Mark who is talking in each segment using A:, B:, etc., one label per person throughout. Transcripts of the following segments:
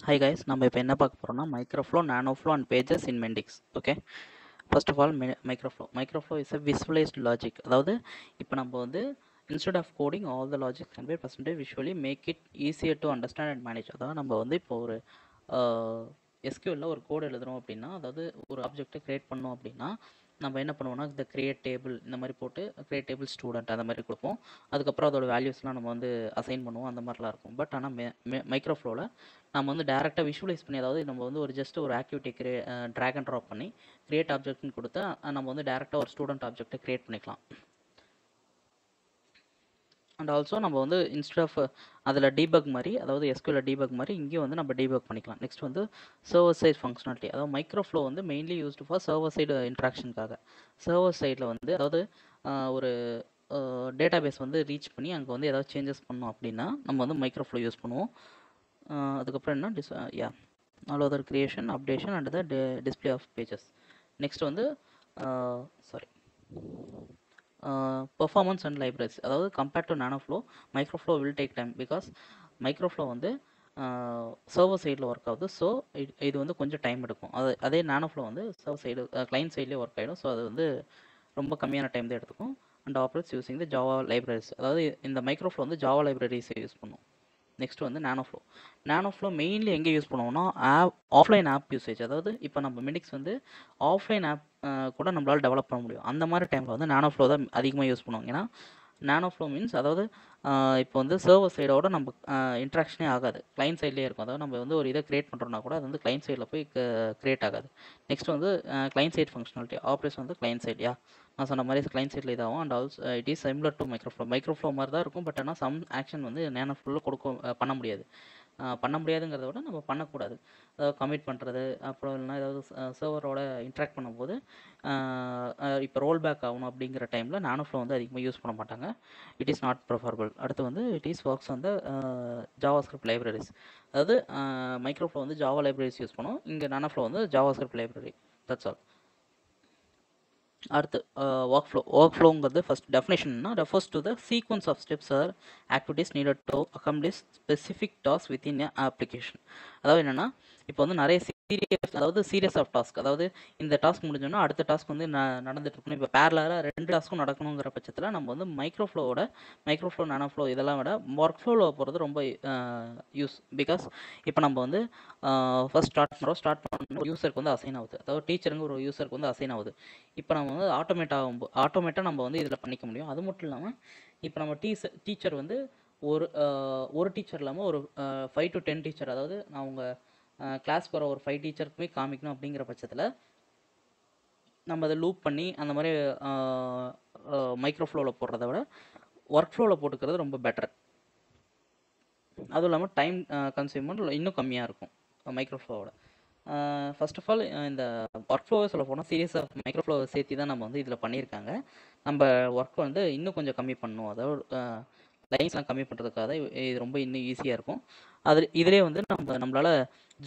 A: Hi guys, நம்ம இப்போ என்ன பார்க்க போறோம்னா microflow, nanoflow and pages in Mendix. Okay, first of all microflow is a visualized logic. அதாவது இப்போ நம்ம வந்து instead of coding all the logic can be presented visually, make it easier to understand and manage. அதாவது நம்ம வந்து இப்போ ஒரு எஸ்கியூஎல்ல ஒரு கோட் எழுதுறோம் அப்படின்னா, அதாவது ஒரு ஆப்ஜெக்ட்டை கிரியேட் பண்ணோம் அப்படின்னா நம்ம என்ன பண்ணுவோம்னா இந்த கிரியேட் டேபிள் இந்த மாதிரி போட்டு கிரியேட் டேபிள் ஸ்டூடெண்ட் அந்த மாதிரி கொடுப்போம். அதுக்கப்புறம் அதோட வேல்யூஸ்லாம் நம்ம வந்து அசைன் பண்ணுவோம், அந்த மாதிரிலாம் இருக்கும். பட் ஆனால் மைக்ரோஃப்ளோவில் நம்ம வந்து டேரெக்டாக விஷுவலைஸ் பண்ணி, அதாவது நம்ம வந்து ஒரு ஜஸ்ட் ஒரு ஆக்டிவிட்டி ட்ராக் அண்ட் ட்ராப் பண்ணி கிரியேட் ஆப்ஜெக்ட்னு கொடுத்தா நம்ம வந்து டேரெக்டாக ஒரு ஸ்டூடெண்ட் ஆப்ஜெக்ட்டை கிரியேட் பண்ணிக்கலாம். அண்ட் ஆல்சோ நம்ம வந்து இன்ஸ்டெட் ஆஃப் அதில் டீபக் மாதிரி, அதாவது எஸ்கியூல டீபக் மாதிரி இங்கேயும் வந்து நம்ம டீபக் பண்ணிக்கலாம். நெக்ஸ்ட் வந்து சர்வர் சைட் ஃபங்க்ஷனாலிட்டி. அதாவது மைக்ரோஃப்ளோ வந்து mainly used for server side இன்ட்ராக்ஷனுக்காக. சர்வர் சைடில் வந்து அதாவது ஒரு டேட்டா பேஸ் வந்து ரீச் பண்ணி அங்கே வந்து ஏதாவது சேஞ்சஸ் பண்ணோம் அப்படின்னா நம்ம வந்து மைக்ரோஃப்ளோ யூஸ் பண்ணுவோம். அதுக்கப்புறம் என்ன all other creation, updation and the display of pages. Next வந்து சாரி பெர்ஃபார்மன்ஸ் அண்ட் லைப்ரரிஸ். அதாவது compared to nanoflow, microflow will take time because microflow வந்து சர்வர் சைடில் ஒர்க் ஆகுது. ஸோ இது வந்து கொஞ்சம் டைம் எடுக்கும். அதே நானோஃப்ளோ வந்து சர்வர் சைடு கிளைண்ட் சைட்லேயே ஒர்க் ஆகிடும். ஸோ அது வந்து ரொம்ப கம்மியான டைம் தான் எடுத்துக்கும். And operates using the Java libraries. அதாவது இந்த மைக்ரோஃப்ளோ வந்து ஜாவா லைப்ரரிஸை யூஸ் பண்ணும். நெக்ஸ்ட் வந்து நானோஃப்ளோ மெயின்லி எங்கே யூஸ் பண்ணுவோம்னா ஆஃப்லைன் ஆப் யூசேஜ். அதாவது இப்போ நம்ம மெடிக்ஸ் வந்து ஆஃப்லைன் ஆப் கூட நம்மளால் டெவலப் பண்ண முடியும். அந்த மாதிரி டைமில் வந்து நானோஃப்ளோ தான் அதிகமாக யூஸ் பண்ணுவோம். ஏன்னா நானோஃப்ளோ மீன்ஸ் அதாவது இப்போ வந்து சர்வர் சைடோட நம்ம இன்ட்ராக்ஷனே ஆகாது, கிளைண்ட் சைட்லேயே இருக்கும். அதாவது நம்ம வந்து ஒரு இதை கிரியேட் பண்ணுறோம்னா கூட அது வந்து கிளைண்ட் சைடில் போய் கிரியேட் ஆகாது. நெக்ஸ்ட் வந்து கிளைண்ட் சைட் ஃபங்க்ஷனாலிட்டி. ஆப்ரேஷன் வந்து கிளைண்ட் சைட். நான் சொன்ன மாதிரி கிளைண்ட் சைடில் இதாகும். And also it is similar to microflow மாதிரி தான் இருக்கும். பட் ஆனால் சம் ஆக்ஷன் வந்து நானோஃப்ளோவில் பண்ண முடியாது. பண்ண முடியாதுங்கிறத விட நம்ம பண்ணக்கூடாது. அதாவது கமிட் பண்ணுறது, அப்புறம் இல்லைனா ஏதாவது சர்வரோட இன்ட்ராக்ட் பண்ணும்போது இப்போ ரோல் பேக் ஆகணும் அப்படிங்கிற டைமில் நானோஃப்ளோ வந்து அதிகமாக யூஸ் பண்ண மாட்டாங்க. It is not preferable. அடுத்து வந்து it is works on the Java script libraries. அதாவது மைக்ரோஃப்ளோ வந்து ஜாவா லைப்ரரிஸ் யூஸ் பண்ணும், இங்கே நானோஃப்ளோ வந்து JavaScript library. That's all. அடுத்து ஒர்க் ஃப்ளோங்கிறது ஃபர்ஸ்ட் டெஃபினேஷன்னா refers to the sequence of steps or activities needed to accomplish specific task within a application. அதாவது என்னென்னா இப்போ வந்து நிறைய சீரியஸ் ஆஃப் டாஸ்க், அதாவது இந்த டாஸ்க் முடிஞ்சோன்னா அடுத்த டாஸ்க் வந்து நடந்துட்டு இருக்கணும். இப்போ பேரலாக 2 டாஸ்க்கும் நடக்கணுங்கிற பட்சத்தில் நம்ம வந்து மைக்ரோஃப்ளோ நானோஃப்ளோ இதெல்லாம் விட ஒர்க் ஃப்ளோவில் போகிறது ரொம்ப யூஸ். பிகாஸ் இப்போ நம்ம வந்து ஃபர்ஸ்ட் ஸ்டார்ட் பண்ண யூசருக்கு வந்து அசைன் ஆகுது, அதாவது டீச்சருங்க ஒரு யூசருக்கு வந்து அசைன் ஆகுது. இப்போ நம்ம வந்து ஆட்டோமேட்டாக நம்ம வந்து இதில் பண்ணிக்க முடியும். அது மட்டும் இல்லாமல் இப்போ நம்ம டீச்சர் வந்து ஒரு டீச்சர் இல்லாமல் ஒரு 5 to 10 டீச்சர், அதாவது நான் உங்கள் கிளாஸ் போகிற ஒரு 5 டீச்சருக்குமே காமிக்கணும் அப்படிங்கிற பட்சத்தில் நம்ம அதை லூப் பண்ணி அந்த மாதிரி மைக்ரோஃப்ளோவில் போடுறத விட ஒர்க் ஃப்ளோவில் போட்டுக்கிறது ரொம்ப பெட்டர். அதுவும் இல்லாமல் டைம் கன்சியூமர் இன்னும் கம்மியாக இருக்கும் மைக்ரோஃப்ளோவோட. ஃபர்ஸ்ட் ஆஃப் ஆல் இந்த ஒர்க் ஃப்ளோவை சொல்ல போனால் சீரியஸ் ஆஃப் மைக்ரோஃப்ளோவை சேர்த்து தான் நம்ம வந்து இதில் பண்ணியிருக்காங்க. நம்ம ஒர்க் வந்து இன்னும் கொஞ்சம் கம்மி பண்ணணும், அதாவது லைன்ஸ்லாம் கம்மி பண்ணுறதுக்காக இது ரொம்ப இன்னும் ஈஸியாக இருக்கும். இதிலே வந்து நம்மளால்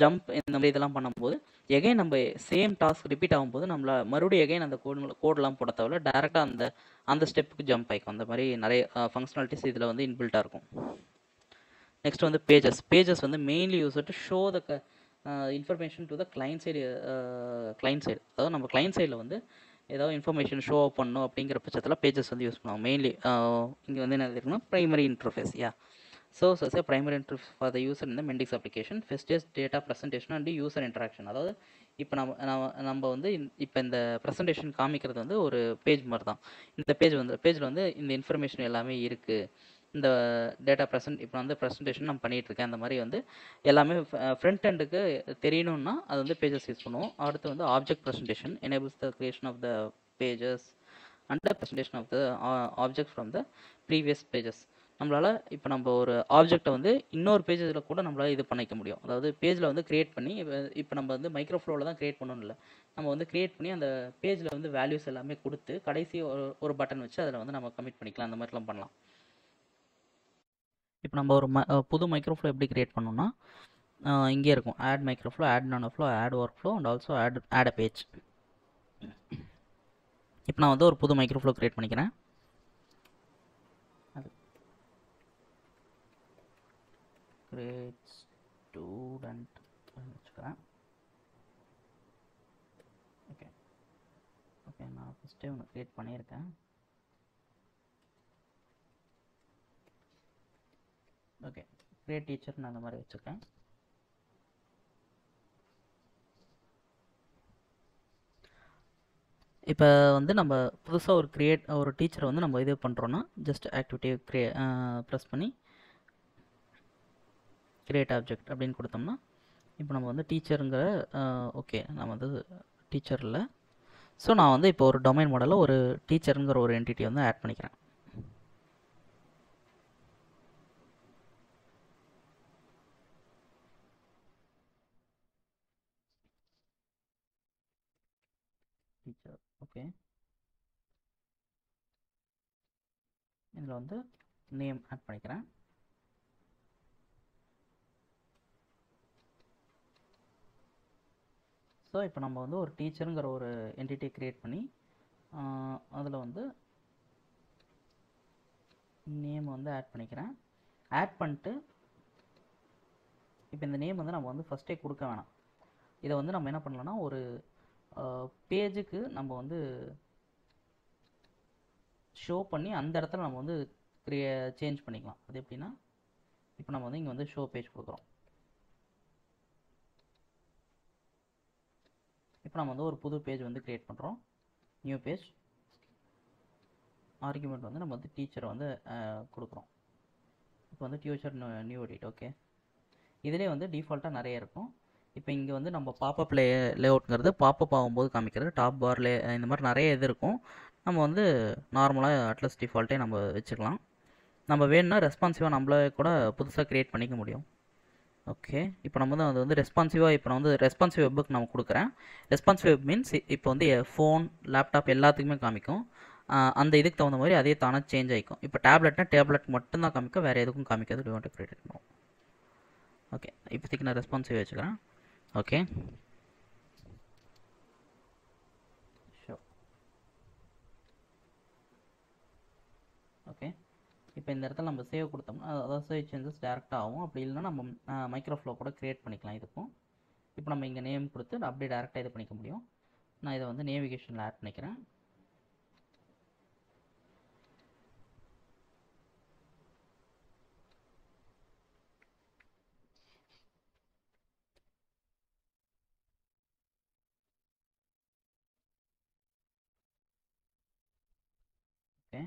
A: ஜம்ப் இந்த மாதிரி இதெல்லாம் பண்ணும்போது எகைன் நம்ம சேம் டாஸ்க் ரிப்பீட் ஆகும்போது நம்மளால் மறுபடியும் எகைன் அந்த கோடெலாம் போட தேவையில்ல, டேரெக்டாக அந்த ஸ்டெப்புக்கு ஜம்ப் ஆகிக்கும். அந்த மாதிரி நிறைய ஃபங்க்ஷனாலிட்டிஸ் இதில் வந்து இன்பில்ட்டாக இருக்கும். நெக்ஸ்ட் வந்து பேஜஸ் வந்து mainly use to show the information to the client side. அதாவது நம்ம கிளைண்ட் சைடில் வந்து ஏதாவது இன்ஃபர்மேஷன் ஷோ அப் பண்ணணும் அப்படிங்கிற பட்சத்தில் பேஜஸ் வந்து யூஸ் பண்ணுவோம். மெயின்லி இங்கே வந்து என்ன இருக்குன்னா primary interface. serves as a primary interface for the user in the Mendix application, facilitates data presentation and user interaction. அதாவது இப்போ நம்ம வந்து இப்போ இந்த ப்ரெசன்டேஷன் காமிக்கிறது வந்து ஒரு பேஜ் மாதிரி தான். இந்த பேஜில் வந்து இந்த இன்ஃபர்மேஷன் எல்லாமே இருக்குது. இந்த டேட்டா இப்போ வந்து ப்ரெசன்டேஷன் நம்ம பண்ணிகிட்டு இருக்கேன். அந்த மாதிரி வந்து எல்லாமே ஃப்ரண்ட் எண்டுக்கு தெரியணும்னா அது வந்து பேஜஸ் யூஸ் பண்ணுவோம். அடுத்து வந்து object presentation enables the creation of the pages and the presentation of the object from the previous pages. நம்மளால் இப்போ நம்ம ஒரு ஆப்ஜெக்டை வந்து இன்னொரு பேஜில் கூட நம்மளால் இது பண்ணிக்க முடியும். அதாவது பேஜில் வந்து க்ரியேட் பண்ணி இப்போ நம்ம வந்து மைக்ரோஃப்ளோவில் தான் க்ரியேட் பண்ணணும் இல்லை, நம்ம வந்து க்ரியேட் பண்ணி அந்த பேஜில் வந்து வேல்யூஸ் எல்லாமே கொடுத்து கடைசி ஒரு பட்டன் வச்சு அதில் வந்து நம்ம கமிட் பண்ணிக்கலாம். அந்த மாதிரிலாம் பண்ணலாம். இப்போ நம்ம ஒரு புது மைக்ரோஃப்ளோ எப்படி க்ரியேட் பண்ணோம்னா இங்கே இருக்கும் add microflow, add nanoflow, add workflow and also add a page. இப்போ நான் வந்து ஒரு புது மைக்ரோஃப்ளோ க்ரியேட் பண்ணிக்கிறேன். create student ஃப்ரண்ட் வச்சுக்கிறேன். ஓகே ஓகே, நான் ஃபஸ்ட்டே ஒன்று க்ரியேட் பண்ணியிருக்கேன். ஓகே, க்ரியேட் டீச்சர் நான் அந்த மாதிரி வச்சுருக்கேன். இப்போ வந்து நம்ம புதுசாக ஒரு டீச்சரை வந்து நம்ம இது பண்ணுறோன்னா ஜஸ்ட் ஆக்டிவிட்டி ப்ரெஸ் பண்ணி கிரியேட் ஆப்ஜெக்ட் அப்படின்னு கொடுத்தோம்னா இப்போ நம்ம வந்து டீச்சருங்கிற ஓகே நான் வந்து டீச்சரில் ஸோ நான் வந்து இப்போ ஒரு டொமைன் மாடலில் ஒரு டீச்சருங்கிற ஒரு என்டிட்டி வந்து ஆட் பண்ணிக்கிறேன். டீச்சர் ஓகே, இதில் வந்து நேம் ஆட் பண்ணிக்கிறேன். ஸோ இப்போ நம்ம வந்து ஒரு டீச்சருங்கிற ஒரு என்டிட்டி க்ரியேட் பண்ணி அதில் வந்து நேம் வந்து ஆட் பண்ணிக்கிறேன். ஆட் பண்ணிட்டு இப்போ இந்த நேம் வந்து நம்ம வந்து ஃபஸ்ட்டே கொடுக்க வேணாம். இதை வந்து நம்ம என்ன பண்ணலாம்னா ஒரு பேஜுக்கு நம்ம வந்து ஷோ பண்ணி அந்த இடத்துல நம்ம வந்து சேஞ்ச் பண்ணிக்கலாம். அது எப்படின்னா இப்போ நம்ம வந்து இங்கே வந்து ஷோ பேஜ் கொடுக்குறோம். இப்போ நம்ம வந்து ஒரு புது பேஜ் வந்து க்ரியேட் பண்ணுறோம். நியூ பேஜ், ஆர்குமெண்ட் வந்து நம்ம வந்து டீச்சரை வந்து கொடுக்குறோம். இப்போ வந்து டியூச்சர் நியூ எடிட். ஓகே, இதிலே வந்து டிஃபால்ட்டாக நிறைய இருக்கும். இப்போ இங்கே வந்து நம்ம பாப்பப் லேஅவுட்ங்கிறது பாப்பப் ஆகும்போது காமிக்கிறது, டாப் பார் இந்த மாதிரி நிறைய இது இருக்கும். நம்ம வந்து நார்மலாக அட்லஸ் டிஃபால்ட்டே நம்ம வச்சுக்கலாம். நம்ம வேணும்னா ரெஸ்பான்சிவாக நம்மளே கூட புதுசாக க்ரியேட் பண்ணிக்க முடியும். ஓகே, இப்போ நம்ம வந்து அது வந்து ரெஸ்பான்சிவாக இப்போ நான் வந்து ரெஸ்பான்சிவ் வெப்புக்கு நம்ம கொடுக்குறேன். ரெஸ்பான்சிவ் வெப் மீன்ஸ் இப்போ வந்து ஃபோன், லேப்டாப் எல்லாத்துக்குமே காமிக்கும். அந்த இதுக்கு தகுந்த மாதிரி அதே தானே சேஞ்ச் ஆகிக்கும். இப்போ டேப்லெட்னா டேப்லெட் மட்டும்தான் காமிக்கும், வேறு எதுக்கும் காமிக்காது. டு கிரியேட் பண்ணுவோம். ஓகே, இப்போதைக்கு நான் ரெஸ்பான்சிவ் வச்சுக்கிறேன். Okay, show. ஓகே, இப்போ இந்த இடத்துல நம்ம சேவ் கொடுத்தோம்னா அதாவது சேவ் சேஞ்சஸ் டேரெக்டாக ஆகும். அப்படி இல்லைன்னா நம்ம மைக்ரோஃப்ளோ கூட க்ரியேட் பண்ணிக்கலாம் இதுக்கும். இப்போ நம்ம இங்கே நேம் கொடுத்து அப்படியே டேரெக்டாக இது பண்ணிக்க முடியும். நான் இதை வந்து நேவிகேஷனில் ஆட் பண்ணிக்கிறேன். ஓகே,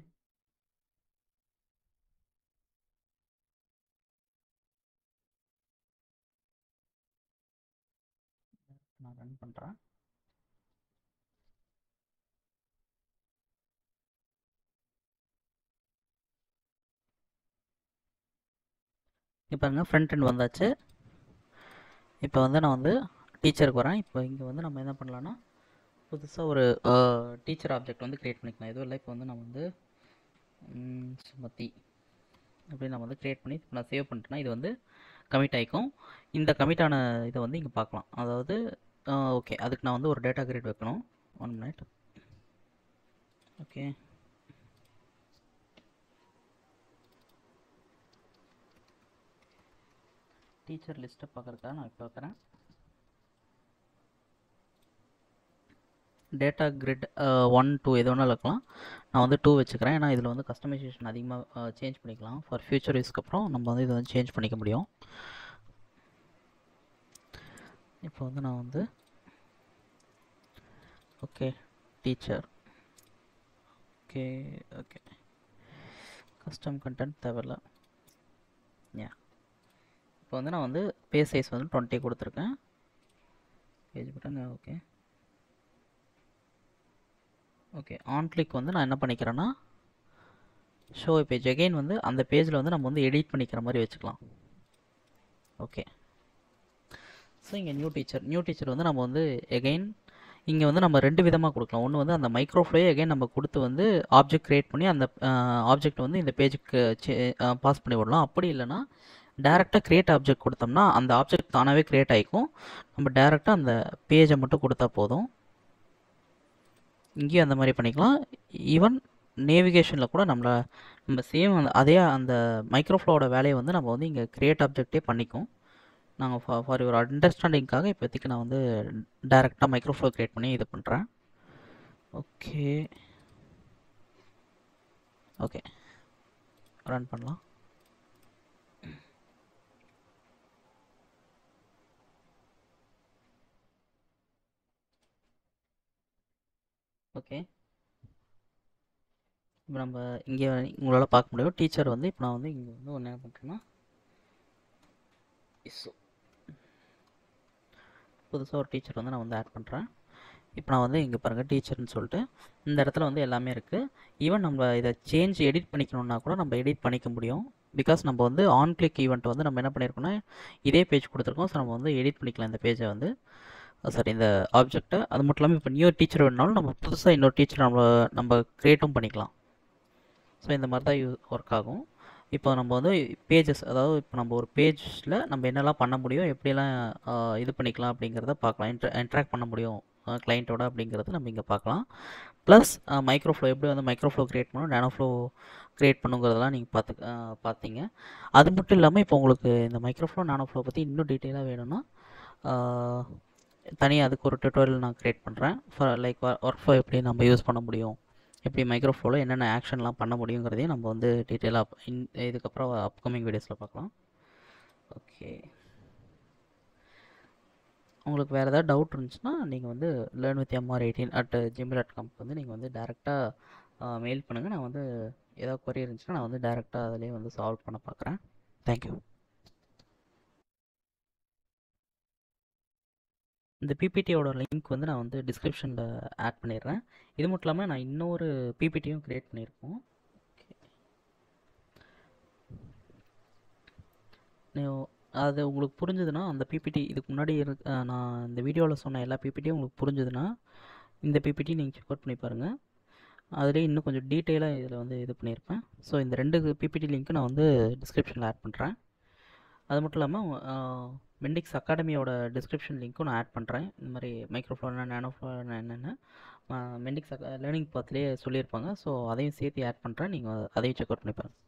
A: நான் ரன் பண்ணுறேன். இப்போ பாருங்க ஃப்ரண்ட் எண்ட் வந்தாச்சு. இப்போ வந்து நான் வந்து டீச்சருக்கு வரேன். இப்போ இங்கே வந்து நம்ம என்ன பண்ணலான்னா புதுசாக ஒரு டீச்சர் ஆப்ஜெக்ட் வந்து க்ரியேட் பண்ணிக்கலாம். எதுவும் இல்லை, இப்போ வந்து நான் வந்து சுமதி அப்படின்னு நான் வந்து க்ரியேட் பண்ணி நான் சேவ் பண்ணிட்டேன்னா இது வந்து கமிட் ஆகிக்கும். இந்த கமிட்டான இதை வந்து இங்கே பார்க்கலாம். அதாவது ஓகே, அதுக்கு நான் வந்து ஒரு டேட்டா கிரிட் வைக்கணும். 1 minute. ஓகே, டீச்சர் லிஸ்ட்டை பார்க்குறதுக்காக நான் இப்போ வைக்கிறேன். டேட்டா கிரிட் 1 2 எது வேணாலும் இருக்கலாம். நான் வந்து 2 வச்சுக்கிறேன். ஏன்னா இதில் வந்து கஸ்டமைசேஷன் அதிகமாக சேஞ்ச் பண்ணிக்கலாம். ஃபார் ஃபியூச்சர் யூஸ்க்கு அப்புறம் நம்ம வந்து இதை வந்து சேஞ்ச் பண்ணிக்க முடியும். இப்போ வந்து நான் வந்து okay teacher okay okay custom content தேவையில்ல. இப்போ வந்து நான் வந்து பேஜ் சைஸ் வந்து 20 கொடுத்துருக்கேன். Page button okay okay on click வந்து நான் என்ன பண்ணிக்கிறேன்னா ஷோ பேஜ் அகெயின் வந்து அந்த பேஜில் வந்து நம்ம வந்து எடிட் பண்ணிக்கிற மாதிரி வச்சுக்கலாம். ஓகே, ஸோ இங்கே நியூ டீச்சர் வந்து நம்ம வந்து எகெயின் இங்கே வந்து நம்ம 2 விதமாக கொடுக்கலாம். ஒன்று வந்து அந்த மைக்ரோஃப்ளோயே எகெயின் நம்ம கொடுத்து வந்து ஆப்ஜெக்ட் க்ரியேட் பண்ணி அந்த ஆப்ஜெக்ட் வந்து இந்த பேஜுக்கு பாஸ் பண்ணி விடலாம். அப்படி இல்லைனா டேரெக்டாக க்ரியேட் ஆப்ஜெக்ட் கொடுத்தோம்னா அந்த ஆப்ஜெக்ட் தானாகவே க்ரியேட் ஆகிக்கும். நம்ம டேரெக்டாக அந்த பேஜை மட்டும் கொடுத்தா போதும். இங்கேயும் அந்த மாதிரி பண்ணிக்கலாம். ஈவன் நேவிகேஷனில் கூட நம்ம சேம் அதே அந்த மைக்ரோஃப்ளோவோட வேலையை வந்து நம்ம வந்து இங்கே க்ரியேட் ஆப்ஜெக்டே பண்ணிக்கும். நாங்கள் ஃபார் யுவர் அண்டர்ஸ்டாண்டிங்காக இப்போதைக்கு நான் வந்து டைரெக்டாக மைக்ரோஃப்ளோ க்ரியேட் பண்ணி இது பண்ணுறேன். ஓகே ஓகே ரன் பண்ணலாம். ஓகே இப்போ நம்ம இங்கே உங்களால் பார்க்க முடியும் டீச்சர் வந்து இப்போ நான் வந்து இங்கே வந்து ஒன்று என்ன பண்ணுறேன்னா புதுசாக ஒரு டீச்சர் வந்து நான் வந்து ஆட் பண்ணுறேன். இப்போ நான் வந்து இங்கே பாருங்கள் டீச்சர்னு சொல்லிட்டு இந்த இடத்துல வந்து எல்லாமே இருக்குது. ஈவன் நம்ம இதை சேஞ்ச் எடிட் பண்ணிக்கணுன்னா கூட நம்ம எடிட் பண்ணிக்க முடியும். பிகாஸ் நம்ம வந்து ஆன் கிளிக் ஈவெண்ட் வந்து நம்ம என்ன பண்ணியிருக்கோம்னா இதே பேஜ் கொடுத்துருக்கோம். ஸோ நம்ம வந்து எடிட் பண்ணிக்கலாம் இந்த பேஜை வந்து சாரி இந்த ஆப்ஜெக்டை. அது மட்டும் இல்லாமல் இப்போ நியூ டீச்சர் வேணுனாலும் நம்ம புதுசாக இன்னொரு டீச்சர் நம்ம க்ரியேட்டும் பண்ணிக்கலாம். ஸோ இந்த மாதிரி தான் ஒர்க் ஆகும். இப்போ நம்ம வந்து பேஜஸ், அதாவது இப்போ நம்ம ஒரு பேஜில் நம்ம என்னெல்லாம் பண்ண முடியும், எப்படியெல்லாம் இது பண்ணிக்கலாம் அப்படிங்கிறத பார்க்கலாம். இன்ட்ராக்ட் பண்ண முடியும் கிளைண்ட்டோட அப்படிங்கிறது நம்ம இங்கே பார்க்கலாம். ப்ளஸ் மைக்ரோஃப்ளோ எப்படி வந்து மைக்ரோஃப்ளோ க்ரியேட் பண்ணணும், நேனோஃப்ளோ க்ரியேட் பண்ணுங்கிறதெல்லாம் நீங்கள் பார்த்தீங்க. அது மட்டும் இல்லாமல் இப்போ உங்களுக்கு இந்த மைக்ரோஃப்ளோ நேனோஃப்ளோ பற்றி இன்னும் டீட்டெயிலாக வேணும்னா தனியாக அதுக்கு ஒரு டுட்டோரியல் நான் க்ரியேட் பண்ணுறேன். லைக் ஒர்க் ஃப்ளோ எப்படி நம்ம யூஸ் பண்ண முடியும், எப்படி மைக்ரோஃப்ளோவில் என்னென்ன ஆக்ஷன்லாம் பண்ண முடியுங்கிறதையும் நம்ம வந்து டீட்டெயிலாக இதுக்கப்புறம் அப்கமிங் வீடியோஸில் பார்க்கலாம். ஓகே உங்களுக்கு வேறு ஏதாவது டவுட் இருந்துச்சுன்னா நீங்கள் வந்து learnwithmr18@gmail.com வந்து நீங்கள் வந்து டேரெக்டாக மெயில் பண்ணுங்கள். நான் வந்து ஏதாவது குவரி இருந்துச்சுன்னா நான் வந்து டேரெக்டாக அதிலே வந்து சால்வ் பண்ண பார்க்குறேன். தேங்க்யூ. இந்த பிபிடியோட லிங்க் வந்து நான் வந்து டிஸ்கிரிப்ஷனில் ஆட் பண்ணிடுறேன். இது மட்டும் இல்லாமல் நான் இன்னொரு பிபிடியும் க்ரியேட் பண்ணியிருக்கோம். அது உங்களுக்கு புரிஞ்சுதுன்னா அந்த பிபிடி இதுக்கு முன்னாடி நான் இந்த வீடியோவில் சொன்ன எல்லா பிபிடியும் உங்களுக்கு புரிஞ்சுதுன்னா இந்த பிபிடி நீங்கள் செக் அவுட் பண்ணி பாருங்கள். அதிலே இன்னும் கொஞ்சம் டீட்டெயிலாக இதில் வந்து இது பண்ணியிருப்பேன். ஸோ இந்த 2 பிபிடி லிங்க்கும் நான் வந்து டிஸ்கிரிப்ஷனில் ஆட் பண்ணுறேன். அது மட்டும் இல்லாமல் மெண்டிக்ஸ் அகாடமியோட டிஸ்கிரிப்ஷன் லிங்க்கும் நான் ஆட் பண்ணுறேன். இந்த மாதிரி மைக்ரோஃப்ளோனா நேனோஃப்ளோனா என்னென்னு மெண்டிக்ஸ் லேர்னிங் பாத்லேயே சொல்லியிருப்பாங்க. ஸோ அதையும் சேர்த்து ஆட் பண்ணுறேன். நீங்கள் அதையும் செக் அவுட் பண்ணி பாருங்கள்.